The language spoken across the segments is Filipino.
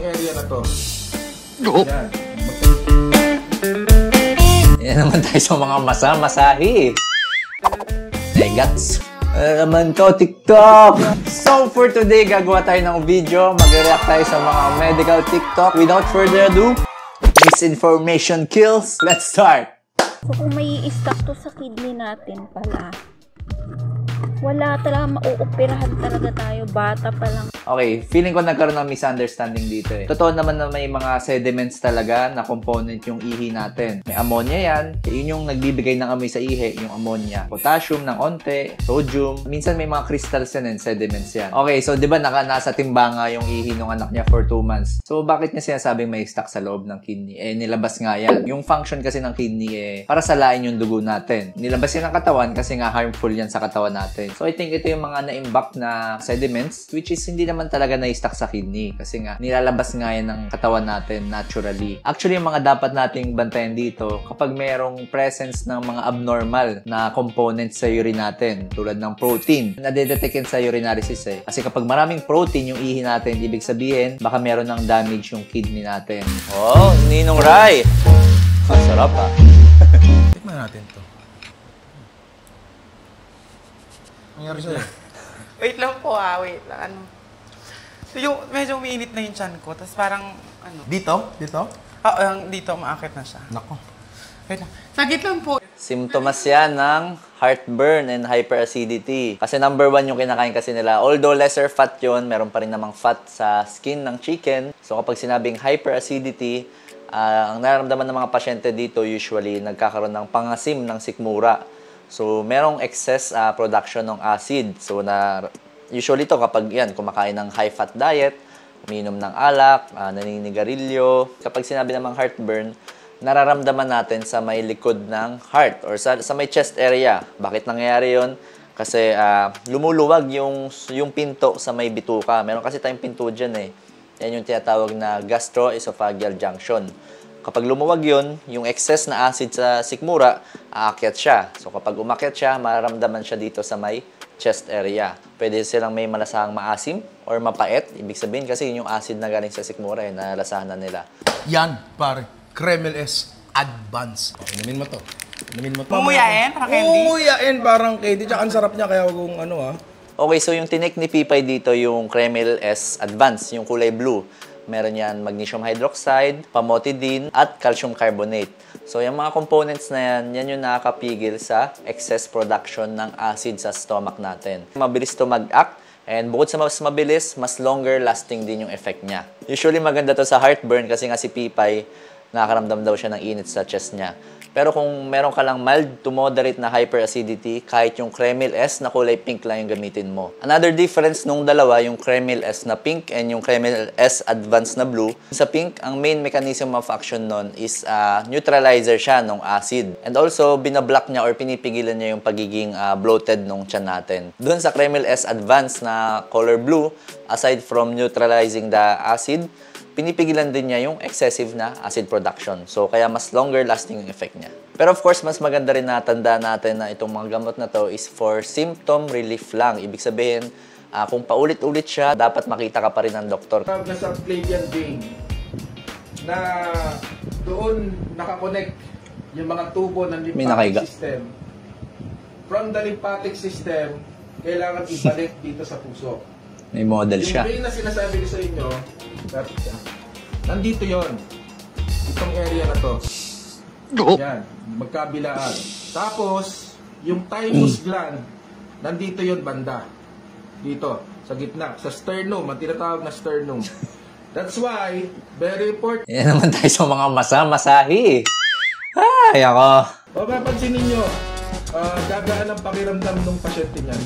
area na to. Yan. Yan naman tayo sa mga masahi. Negats. Naman to, TikTok! So, for today, gagawa tayo ng video. Mag-react tayo sa mga medical TikTok. Without further ado, misinformation kills. Let's start! So, kung may i-stuck to sa kidney natin pala, wala talaga, mauoperahan talaga tayo, bata pa lang. Okay, feeling ko nagkaroon ng misunderstanding dito eh. Totoo naman na may mga sediments talaga na component yung ihi natin. May ammonia yan. Yun yung nagbibigay ng amoy sa ihi, yung ammonia. Potassium ng onte, sodium. Minsan may mga crystals yan and sediments yan. Okay, so di ba nasa timbanga yung ihi ng anak niya for 2 months. So bakit niya sinasabing may stuck sa loob ng kidney? Eh, nilabas nga yan. Yung function kasi ng kidney eh, para salain yung dugo natin. Nilabas yan ng katawan kasi nga harmful yan sa katawan natin. So I think ito yung mga na-imbak na sediments which is hindi naman talaga na-stuck sa kidney kasi nga nilalabas nga yan ng katawan natin naturally. Actually, yung mga dapat nating bantayan dito kapag merong presence ng mga abnormal na components sa urine natin tulad ng protein, nadedetect yan sa urinalysis eh. Kasi kapag maraming protein yung ihi natin, ibig sabihin baka meron ng damage yung kidney natin. Oh, Ninong Rai! Masarap ah. Tikman natin to. Nangyari sa'yo? Wait lang po wait lang. So yung medyo umiinit na yung tiyan ko, tapos parang ano. Dito? Dito? Dito umaakit na siya. Nako. Wait lang. Sagit lang po. Symptoms yan ng heartburn and hyperacidity. Kasi number 1 yung kinakain kasi nila. Although lesser fat yon, meron pa rin namang fat sa skin ng chicken. So kapag sinabing hyperacidity, ang nararamdaman ng mga pasyente dito usually nagkakaroon ng pangasim ng sikmura. So merong excess production ng acid. So usually to kapag yan, kumakain ng high-fat diet, umiinom ng alak, naninigarilyo. Kapag sinabi namang heartburn, nararamdaman natin sa may likod ng heart or sa may chest area. Bakit nangyayari yon? Kasi lumuluwag yung pinto sa may bituka. Meron kasi tayong pinto dyan eh. Yan yung tinatawag na gastroesophageal junction. Kapag lumuwag yun, yung excess na acid sa sikmura, aakyat siya. So kapag umakyat siya, mararamdaman siya dito sa may chest area. Pwede silang may malasahang maasim or mapait. Ibig sabihin kasi yun yung acid na galing sa sikmura, eh, nalasahan na nila. Yan, pare. Kreml S Advance. Inumin mo to. Inumin mo to. Mumuyain? Parang candy? Mumuyain, parang candy. Tsaka ang sarap niya kaya kung ano Okay, so yung tinik ni Pipay dito, yung Kreml S Advance, yung kulay blue. Meron yan magnesium hydroxide, famotidine, at calcium carbonate. So, yung mga components na yan yung nakakapigil sa excess production ng acid sa stomach natin. Mabilis to mag-act, and bukod sa mas mabilis, mas longer lasting din yung effect niya. Usually, maganda to sa heartburn kasi nga si Pipay, nakakaramdam daw siya ng init sa chest niya. Pero kung meron ka lang mild to moderate na hyperacidity, kahit yung Kreml S na kulay pink lang yung gamitin mo. Another difference nung dalawa, yung Kreml S na pink and yung Kreml S Advanced na blue. Sa pink, ang main mechanism of action nun is neutralizer siya ng acid. And also, binablock niya or pinipigilan niya yung pagiging bloated nung tiyan natin. Doon sa Kreml S Advanced na color blue, aside from neutralizing the acid, pinipigilan din niya yung excessive na acid production. So, kaya mas longer lasting yung effect niya. Pero of course, mas maganda rin na tandaan natin na itong mga gamot na to is for symptom relief lang. Ibig sabihin, kung paulit-ulit siya, dapat makita ka pa rin ng doktor. Tawag na sa subclavian vein na doon nakakonect yung mga tubo ng lymphatic system. From the lymphatic system, kailangan ibalik dito sa puso. May model siya. Yung vein na sinasabi ko sa inyo, nandito yon. Itong area na to. Yan, magkabilaan. Tapos, yung thymus gland, nandito yon banda. Dito, sa gitna, sa sternum, ang tinatawag na sternum. That's why, very important. Yan naman tayo sa mga masahi. Ay, ako. Mapapansin ninyo, gagaan ang pakiramdam ng pasyente niyan.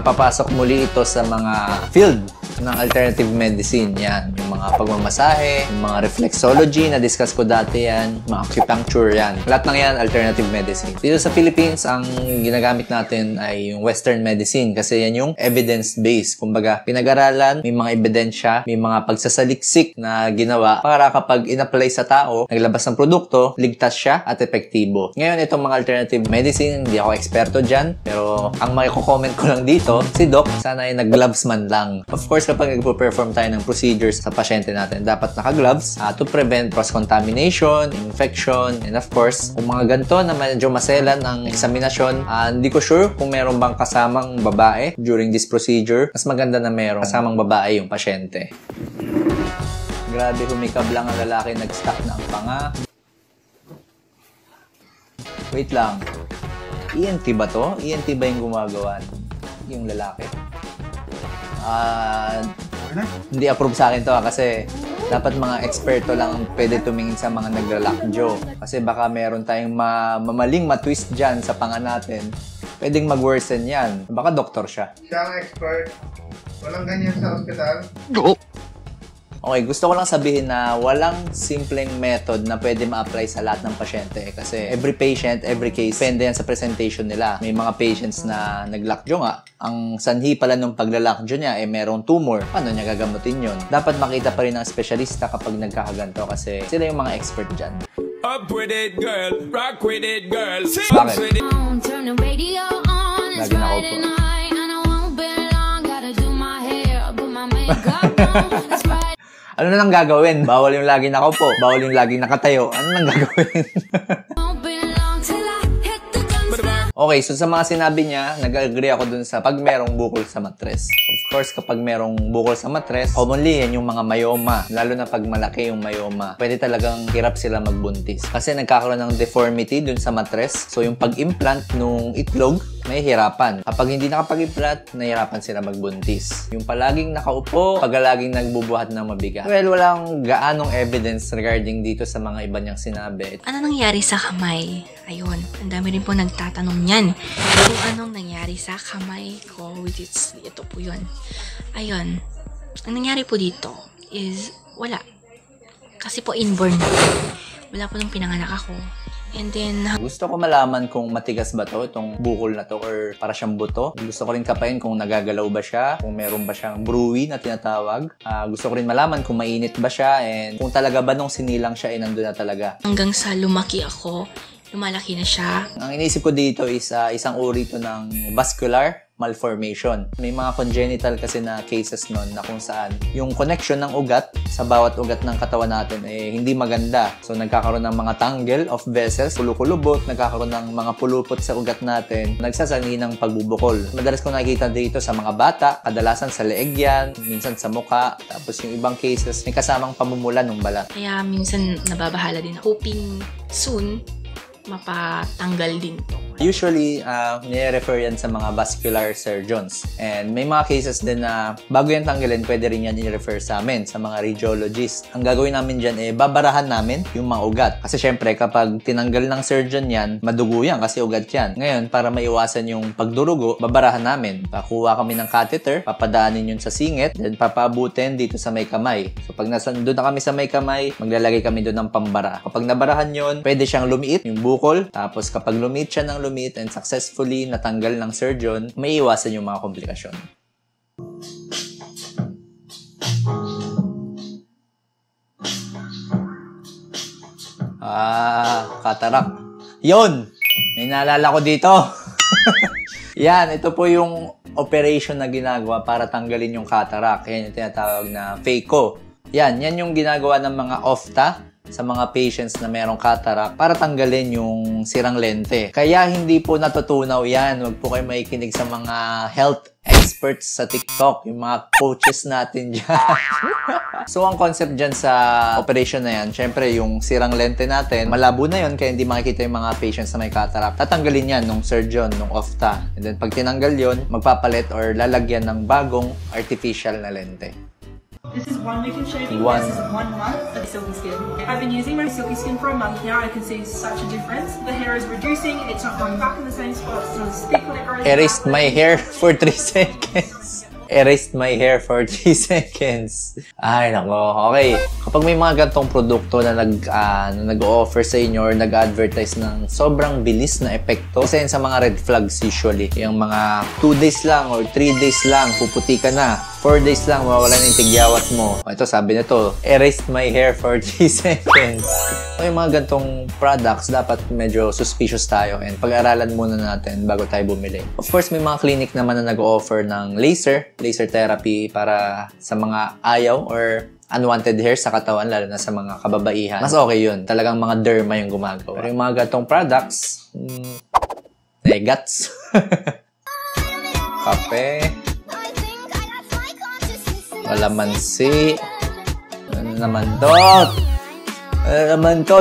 Papasok muli ito sa mga field ng alternative medicine. Yan, yung mga pagmamasahe, yung mga reflexology, na-discuss ko dati yan, mga acupuncture yan. Lahat ng yan, alternative medicine. Dito sa Philippines, ang ginagamit natin ay yung Western medicine kasi yan yung evidence-based. Kumbaga, pinag-aralan, may mga ebidensya, may mga pagsasaliksik na ginawa para kapag in-apply sa tao, naglabas ng produkto, ligtas siya at epektibo. Ngayon, itong mga alternative medicine, hindi ako eksperto dyan, pero ang may comment ko lang dito, si Doc, sana ay nag-gloves man lang. Of course, siya pag nagpo-perform tayo ng procedures sa pasyente natin. Dapat naka-gloves to prevent cross-contamination, infection, and of course, kung mga ganito na medyo maselan ang eksaminasyon, hindi ko sure kung meron bang kasamang babae during this procedure. Mas maganda na meron kasamang babae yung pasyente. Grabe, humikab lang ang lalaki, nag-stuck na ang panga. Wait lang. ENT ba to? ENT ba yung gumagawa yung lalaki? Hindi approve sa akin to kasi dapat mga eksperto lang pwede tumingin sa mga naglalakjo. Kasi baka meron tayong mamaling matwist dyan sa panga natin. Pwedeng mag-worsen yan. Baka doktor siya. Siya ang expert. Walang ganyan sa ospital. Okay, gusto ko lang sabihin na walang simpleng method na pwede ma-apply sa lahat ng pasyente. Kasi every patient, every case, depende yan sa presentation nila. May mga patients na naglakjo nga. Ang sanhi pala nung paglalakjo niya, merong tumor. Paano niya gagamutin yun? Dapat makita pa rin ng espesyalista kapag nagkakaganto kasi sila yung mga expert dyan. Up with it, girl. Rock with it, girl. Bakit? Turn the radio on. It's Lagi na Friday ako po. night and I won't be long. Gotta do my hair, put my makeup on. It's Friday. Ano na lang gagawin? Bawal yung laging nakaupo. Bawal yung laging nakatayo. Ano nang gagawin? Won't be long till I hit the guns now. Okay, so sa mga sinabi niya, nag-agree ako dun sa pag merong bukol sa matres. Of course, kapag merong bukol sa matres, commonly yan yung mga myoma. Lalo na pag malaki yung myoma. Pwede talagang hirap sila magbuntis. Kasi nagkakaroon ng deformity dun sa matres. So yung pag-implant nung itlog, nahihirapan. Kapag hindi nakapag-implant, nahihirapan sila magbuntis. Yung palaging nakaupo, pagalaging nagbubuhat ng mabigat. Well, walang gaanong evidence regarding dito sa mga iba niyang sinabi. Ano nangyari sa kamay? Ayun, ang dami rin po nagtatanong niyan. Kung anong nangyari sa kamay ko, which is, ito po yun. Ayun, ang nangyari po dito is, wala. Kasi po inborn. Wala po nung pinanganak ako. And then, Gusto ko malaman kung matigas ba to, itong bukol na to, or para siyang buto. Gusto ko rin kapain kung nagagalaw ba siya, kung meron ba siyang bruwi na tinatawag. Gusto ko rin malaman kung mainit ba siya, and kung talaga ba nung sinilang siya, nandun na talaga. hanggang sa lumaki ako, lumalaki na siya. Ang iniisip ko dito is isang uri to ng vascular malformation. May mga congenital kasi na cases nun na kung saan yung connection ng ugat sa bawat ugat ng katawan natin hindi maganda. So nagkakaroon ng mga tangle of vessels, kulukulubot, nagkakaroon ng mga pulupot sa ugat natin, nagsasani ng pagbubukol. Madalas ko nakikita dito sa mga bata, kadalasan sa leeg yan, minsan sa muka, tapos yung ibang cases may kasamang pamumula ng balat. Kaya minsan nababahala din ako. Hoping soon, mapatanggal din to. Usually, nire-refer yan sa mga vascular surgeons. And may mga cases din na bago yan tanggalin, pwede rin yan i-refer sa amin, sa mga radiologists. Ang gagawin namin dyan, babarahan namin yung mga ugat. Kasi syempre, kapag tinanggal ng surgeon yan, madugo yan kasi ugat yan. Ngayon, para maiwasan yung pagdurugo, babarahan namin. Pakuha kami ng catheter, papadaanin yun sa singit, then papabutin dito sa may kamay. So pag doon na kami sa may kamay, maglalagay kami doon ng pambara. Kapag nabarahan yun, pwede siyang lumiit, yung bukol. Tapos kapag lumiit siya ng lumiit and successfully natanggal ng surgeon, may iwasan yung mga komplikasyon. Katarak. Yon! May naalala ko dito. Yan, ito po yung operation na ginagawa para tanggalin yung cataract. Yan yung tinatawag na phaco. Yan yung ginagawa ng mga ophtha sa mga patients na merong cataract para tanggalin yung sirang lente. Kaya hindi po natutunaw yan. Huwag po kayo makikinig sa mga health experts sa TikTok, yung mga coaches natin dyan. So, ang concept dyan sa operation na yan, syempre yung sirang lente natin, malabo na yun kaya hindi makikita yung mga patients na may cataract. Tatanggalin yan nung surgeon, nung ophtha. And then, pag tinanggal yun, magpapalit or lalagyan ng bagong artificial na lente. This is 1 week of shaving versus 1 month of silky skin. I've been using my silky skin for a month now. I can see such a difference. The hair is reducing. It's not going back in the same spot. It's not stick when it grows Erased back. my hair for 3 seconds. Erased my hair for 3 seconds. Ay, nako. Okay. Kapag may mga gantong produkto na nag-offer sa inyo or nag-advertise ng sobrang bilis na epekto, kasi yun sa mga red flags usually. Yung mga 2 days lang or 3 days lang, puputi ka na. 4 days lang, mawawala na yung tigyawat mo. Ito, sabi nito, erased my hair for 3 seconds. So, yung mga gantong products, dapat medyo suspicious tayo and pag-aralan muna natin bago tayo bumili. Of course, may mga clinic naman na nag-offer ng laser therapy para sa mga ayaw or unwanted hair sa katawan, lalo na sa mga kababaihan. Mas okay yun. Talagang mga derma yung gumagawa. Pero yung mga gantong products, negats. Kape. Kalamansi. Ano naman to?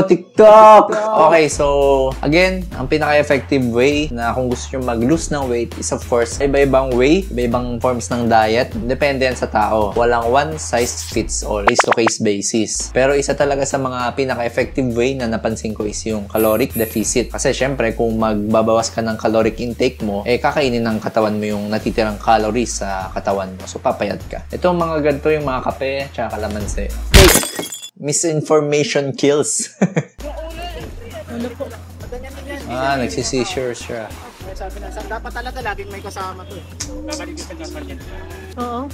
TikTok! Okay, so, again, ang pinaka-effective way na kung gusto nyo mag-lose ng weight is, of course, iba-ibang way, iba-ibang forms ng diet. Depende yan sa tao. Walang one size fits all, case-to-case basis. Pero isa talaga sa mga pinaka-effective way na napansin ko is yung caloric deficit. Kasi, syempre, kung magbabawas ka ng caloric intake mo, kakainin ng katawan mo yung natitirang calories sa katawan mo. So, papayat ka. Ito, mga ganito yung mga kape, tsaka kalamansi. Fake! Misinformation kills. Nagsisisure siya. Sabi na, dapat talaga laging may kasama to.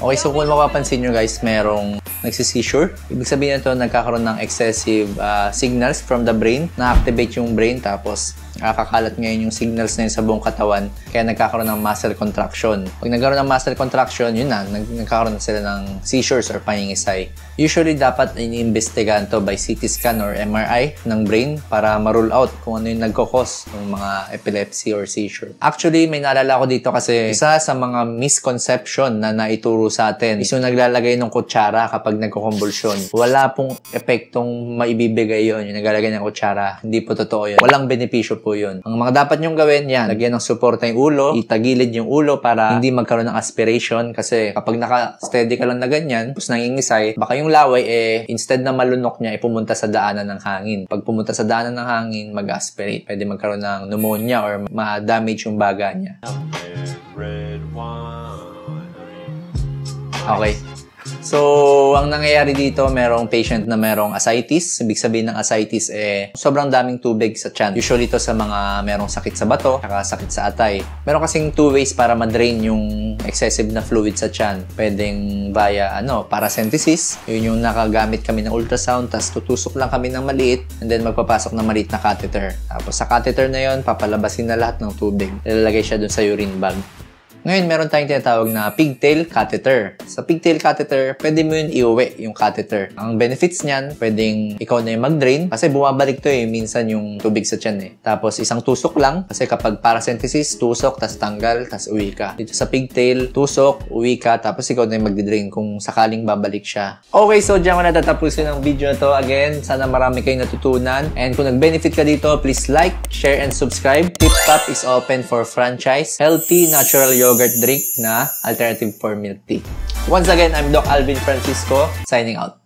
Okay, so kung mapapansin nyo guys, merong nagsisisure. Ibig sabihin nito, nagkakaroon ng excessive signals from the brain. Na-activate yung brain, tapos nakakalat ngayon yung signals na yun sa buong katawan. Kaya nagkakaroon ng muscle contraction. Pag nagkaroon ng muscle contraction, yun na, nagkakaroon na sila ng seizures or pangingisay. Usually, dapat iniimbestigahan to by CT scan or MRI ng brain para ma-rule out kung ano yung nagkakos ng mga epilepsy or seizure. Actually, may naalala ko dito kasi isa sa mga misconception na naituro sa atin is yung naglalagay ng kutsara kapag nagkukonvulsyon. Wala pong epektong maibibigay yun, yung naglalagay ng kutsara. Hindi po totoo yun. Walang benepisyo po yun. Ang mga dapat nyong gawin yan, lagyan ng suporta yung ulo, itagilid yung ulo para hindi magkaroon ng aspiration kasi kapag naka-steady ka lang na ganyan, tapos nangingisay, baka yung laway instead na malunok niya, pumunta sa daanan ng hangin. Pag pumunta sa daanan ng hangin, mag-aspirate. Pwede magkaroon ng pneumonia or ma-damage yung baga niya. Okay. So, ang nangyayari dito, merong patient na merong ascites. Ibig sabihin ng ascites, sobrang daming tubig sa tiyan. Usually to sa mga merong sakit sa bato, saka sakit sa atay. Meron kasing 2 ways para ma-drain yung excessive na fluid sa tiyan. Pwedeng via, paracentesis. Yun yung nakagamit kami ng ultrasound, tapos tutusok lang kami ng maliit, and then magpapasok ng maliit na catheter. Tapos sa catheter na yun, papalabasin na lahat ng tubig. Ilalagay siya dun sa urine bag. Ngayon, meron tayong tinatawag na pigtail catheter. Sa pigtail catheter, pwede mo yun iuwi, yung catheter. Ang benefits niyan, pwedeng ikaw na yung mag-drain. Kasi bumabalik to minsan yung tubig sa tiyan Tapos isang tusok lang. Kasi kapag paracentesis, tusok, tas tanggal, tas uwi ka. Dito sa pigtail, tusok, uwi ka, tapos ikaw na yung mag-drain kung sakaling babalik siya. Okay, so diyan ko na tatapusin ang video na to. Again, sana marami kayong natutunan. And kung nag-benefit ka dito, please like, share, and subscribe. TipTop is open for franchise. Healthy, natural yogurt drink na alternative for milk tea. Once again, I'm Doc Alvin Francisco, signing out.